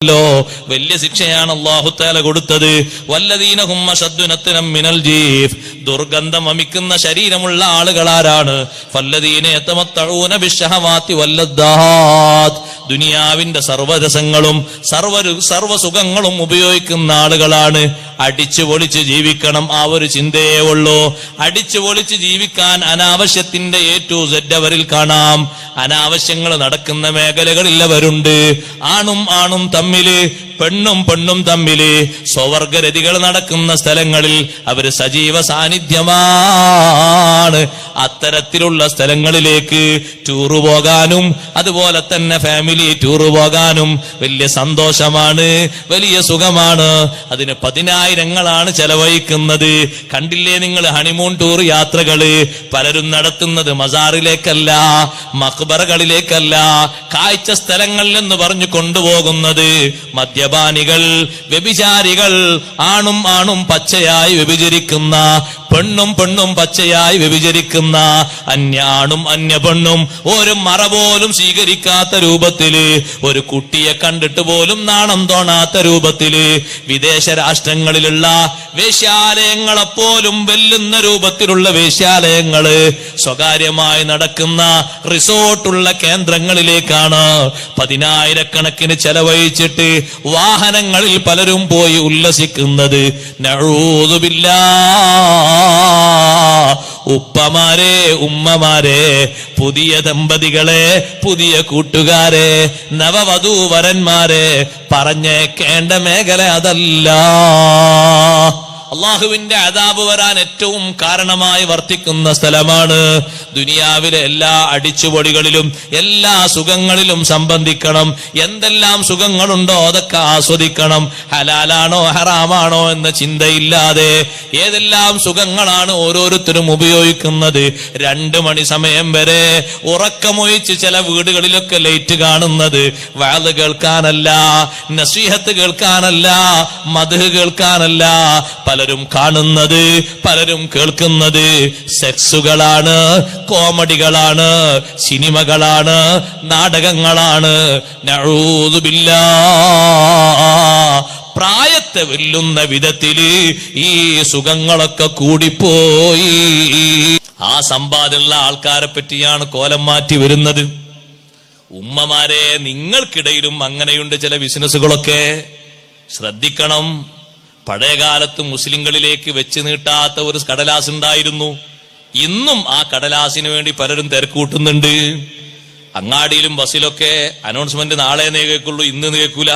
വലിയ ശിക്ഷയാണ് അല്ലാഹു തആല കൊടുത്തത്. വല്ലദീന ഹും അശദ്ദു നത്നം മിനൽ ജീഫ്, ദുർഗന്ധം വമിക്കുന്ന ശരീരമുള്ള ആളുകളാരാണ്? ഫല്ലദീന യതമത്തഊന ബിശ്ശഹവാതി വല്ലദ്ദാത്ത്, ദുനിയാവിന്റെ സർവ്വരസങ്ങളും സർവ്വസുഖങ്ങളും ഉപയോഗിക്കുന്ന ആളുകളാണ്. അടിച്ചു പൊളിച്ച് ജീവിക്കണം, ആ ഒരു ചിന്തയേ ഉള്ളൂ. അടിച്ചു പൊളിച്ച് ജീവിക്കാൻ അനാവശ്യത്തിന്റെ A to Z അവരിൽ കാണാം. അനാവശ്യങ്ങൾ നടക്കുന്ന മേഖലകളിൽ അവരുണ്ട്. ആണും തമ്മില്, പെണ്ണും തമ്മില് സ്വവർഗരതികൾ നടക്കുന്ന സ്ഥലങ്ങളിൽ അവര് സജീവ സാന്നിധ്യമാണ്. അത്തരത്തിലുള്ള സ്ഥലങ്ങളിലേക്ക് ടൂറ് പോകാനും അതുപോലെ തന്നെ ഫാമിലി ടൂറ് പോകാനും വലിയ സന്തോഷമാണ്, വലിയ സുഖമാണ്. അതിന് 10,000-ങ്ങളാണ് ചെലവഴിക്കുന്നത്. കണ്ടില്ലേ നിങ്ങൾ ഹണിമൂൺ ടൂർ യാത്രകള്? പലരും നടത്തുന്നത് മസാറിലേക്കല്ല, മഖ്ബറകളിലേക്കല്ല, കാഴ്ച സ്ഥലങ്ങളിൽ എന്ന് പറഞ്ഞു കൊണ്ടുപോകുന്നത് മദ്യപാനികൾ, വ്യഭിചാരികൾ, ആണും പച്ചയായി വ്യഭിചരിക്കുന്ന, പെണ്ണും പച്ചയായി വ്യഭിചരിക്കുന്ന, അന്യാണും അന്യ പെണ്ണും ഒരു മറ പോലും സ്വീകരിക്കാത്ത രൂപത്തില്, ഒരു കുട്ടിയെ കണ്ടിട്ട് പോലും നാണം തോന്നാത്ത രൂപത്തില്, വിദേശ രാഷ്ട്രങ്ങളിലുള്ള വേശ്യാലയങ്ങളെപ്പോലും വെല്ലുന്ന രൂപത്തിലുള്ള വേശ്യാലയങ്ങള് സ്വകാര്യമായി നടക്കുന്ന റിസോർട്ടുള്ള കേന്ദ്രങ്ങളിലേക്കാണ് 10,000-കണക്കിന് ചെലവഴിച്ചിട്ട് വാഹനങ്ങളിൽ പലരും പോയി ഉല്ലസിക്കുന്നത്. നഊദു ബില്ലാഹ്. ഉപ്പമാരെ, ഉമ്മമാരെ, പുതിയ ദമ്പതികളെ, പുതിയ കൂട്ടുകാരെ, നവവധൂവരന്മാരെ പറഞ്ഞേക്കേണ്ട മേഖല അതല്ല. അള്ളാഹുവിന്റെ അദാബ് വരാൻ ഏറ്റവും കാരണമായി വർത്തിക്കുന്ന സ്ഥലമാണ്. ദുനിയാവിലെ എല്ലാ അടിച്ചുപൊടികളിലും എല്ലാ സുഖങ്ങളിലും സംബന്ധിക്കണം. എന്തെല്ലാം സുഖങ്ങളുണ്ടോ അതൊക്കെ ആസ്വദിക്കണം. ഹലാലാണോ ഹറാമാണോ എന്ന ചിന്തയില്ലാതെ ഏതെല്ലാം സുഖങ്ങളാണ് ഓരോരുത്തരും ഉപയോഗിക്കുന്നത്. 2 മണി സമയം വരെ ഉറക്കമൊഴിച്ച് ചില വീടുകളിലൊക്കെ ലൈറ്റ് കാണുന്നത് വഅദ് കേൾക്കാനല്ല, നസീഹത്ത് കേൾക്കാനല്ല, മദ്ഹ് കേൾക്കാനല്ല. പലരും കാണുന്നത്, പലരും കേൾക്കുന്നത് സെക്സുകളാണ്, കോമഡികളാണ്, സിനിമകളാണ്, നാടകങ്ങളാണ്. നഊദു ബില്ലാഹ്. പ്രായത്തെ വെല്ലുന്ന വിധത്തില് ഈ സുഖങ്ങളൊക്കെ കൂടിപ്പോയി. ആ സമ്പാദ്യമുള്ള ആൾക്കാരെ പറ്റിയാണ് കോലം മാറ്റി വരുന്നത്. ഉമ്മമാരെ, നിങ്ങൾക്കിടയിലും അങ്ങനെയുണ്ട് ചില ബിസിനസ്സുകളൊക്കെ, ശ്രദ്ധിക്കണം. പഴയകാലത്ത് മുസ്ലിങ്ങളിലേക്ക് വെച്ച് നീട്ടാത്ത ഒരു കടലാസ് ഉണ്ടായിരുന്നു. ഇന്നും ആ കടലാസിന് വേണ്ടി പലരും തിരക്കൂട്ടുന്നുണ്ട്. അങ്ങാടിയിലും ബസ്സിലൊക്കെ അനൗൺസ്മെന്റ് നാളെന്നേ കേൾക്കുള്ളൂ, ഇന്ന് കേൾക്കൂല.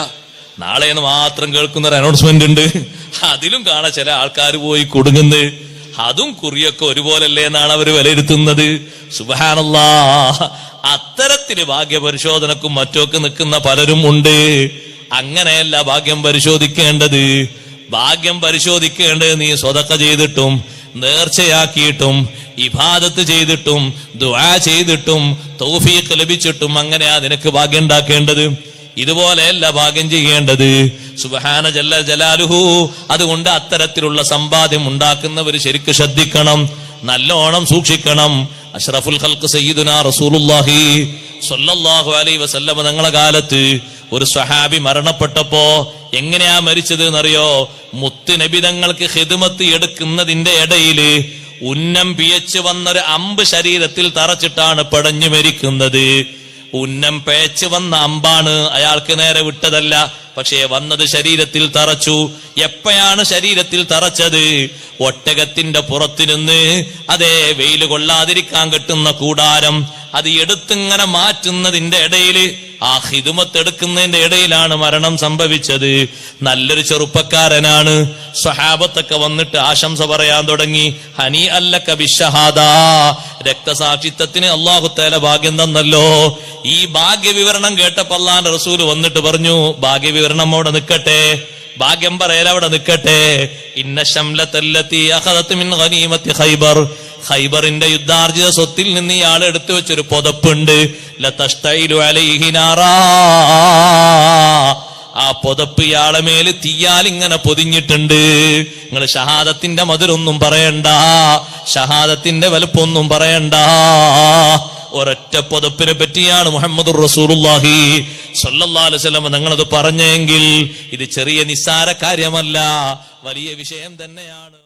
നാളെന്ന് മാത്രം കേൾക്കുന്ന ഒരു അനൗൺസ്മെന്റ് ഉണ്ട്. അതിലും കാണാൻ ചില ആൾക്കാർ പോയി കൊടുങ്ങുന്നത്. അതും കുറിയൊക്കെ ഒരുപോലല്ലേ എന്നാണ് അവർ വിലയിരുത്തുന്നത്. സുബ്ഹാനല്ലാഹ്. അത്തരത്തില് ഭാഗ്യപരിശോധനക്കും മറ്റൊക്കെ നിൽക്കുന്ന പലരും ഉണ്ട്. അങ്ങനെയല്ല ഭാഗ്യം പരിശോധിക്കേണ്ടത്. ഭാഗ്യം പരിശോധിക്കേണ്ടത് നീ സ്വതക്ക ചെയ്തിട്ടും നേർച്ചയാക്കിയിട്ടും ഇബാദത്ത് ചെയ്തിട്ടും ദുആ ചെയ്തിട്ടും തൗഫീഖ് ലഭിച്ചിട്ടും അങ്ങനെയാ നിനക്ക് ഭാഗ്യം ഉണ്ടാക്കേണ്ടത്. ഇതുപോലെയല്ല ഭാഗ്യം ചെയ്യേണ്ടത്. സുബ്ഹാന ജല്ല ജലാലുഹു. അതുകൊണ്ട് അത്തരത്തിലുള്ള സമ്പാദ്യം ഉണ്ടാക്കുന്നവർ ശരിക്ക് ശ്രദ്ധിക്കണം, നല്ലോണം സൂക്ഷിക്കണം. അഷ്റഫുൽ ഖൽഖ് സയ്യിദുനാ റസൂലുള്ളാഹി സ്വല്ലല്ലാഹു അലൈഹി വസല്ലം തങ്ങളുടെ കാലത്ത് ഒരു സ്വഹാബി മരണപ്പെട്ടപ്പോ എങ്ങനെയാ മരിച്ചത് എന്നറിയോ? മുത്ത് നബി തങ്ങൾക്ക് ഖിദ്മത്ത് എടുക്കുന്നതിന്റെ ഇടയില് ഉന്നം പിയച്ചു വന്നൊരു അമ്പ് ശരീരത്തിൽ തറച്ചിട്ടാണ് പടഞ്ഞു മരിക്കുന്നത്. ഉന്നം പേച്ച് വന്ന അമ്പാണ്, അയാൾക്ക് നേരെ വിട്ടതല്ല. പക്ഷേ വന്നത് ശരീരത്തിൽ തറച്ചു. എപ്പോഴാണ് ശരീരത്തിൽ തറച്ചത്? ഒട്ടകത്തിന്റെ പുറത്തു നിന്ന് അതേ വെയിൽ കൊള്ളാതിരിക്കാൻ കെട്ടുന്ന കൂടാരം അത് എടുത്തിങ്ങനെ മാറ്റുന്നതിന്റെ ഇടയില്, ആ ഖിദ്മത്ത് എടുക്കുന്നതിന്റെ ഇടയിലാണ് മരണം സംഭവിച്ചത്. നല്ലൊരു ചെറുപ്പക്കാരനാണ്. സ്വഹാബത്തൊക്കെ വന്നിട്ട് ആശംസ പറയാൻ തുടങ്ങി. ഹനി അല്ലക ബിശ്ശഹാദാ. രക്തസാക്ഷിത്വത്തിന് അല്ലാഹു തആല ഭാഗ്യം തന്നല്ലോ. ഈ ഭാഗ്യവിവരണം കേട്ടപ്പോൾ അല്ലാഹുവിന്റെ റസൂൽ വന്നിട്ട് പറഞ്ഞു, ഭാഗ്യവിവരണം അവിടെ നിൽക്കട്ടെ, ഭാഗ്യം പറയൽ അവിടെ നിൽക്കട്ടെ. ഇന്ന ശംലത്തല്ലത്തി അഖദത് മിൻ ഗനീമത്തി ഖൈബർ. ഖൈബറിന്റെ യുദ്ധാർജിത സ്വത്തിൽ നിന്ന് ഇയാൾ എടുത്തു വെച്ചൊരു പുതപ്പുണ്ട്. ലതസ്തൈലു അലൈഹി നാറാ. ആ പുതപ്പ് ഇയാളെ മേല് തീയാൽ ഇങ്ങനെ പൊതിഞ്ഞിട്ടുണ്ട്. നിങ്ങൾ ഷഹാദത്തിന്റെ മധുരൊന്നും പറയണ്ട, ഷഹാദത്തിന്റെ വലുപ്പൊന്നും പറയണ്ട. ഒരൊറ്റ പുതപ്പിനെ പറ്റിയാണ് മുഹമ്മദുർ റസൂലുള്ളാഹി സ്വല്ലല്ലാഹു അലൈഹി വസല്ലം തങ്ങളത് പറഞ്ഞെങ്കിൽ ഇത് ചെറിയ നിസ്സാര കാര്യമല്ല, വലിയ വിഷയം തന്നെയാണ്.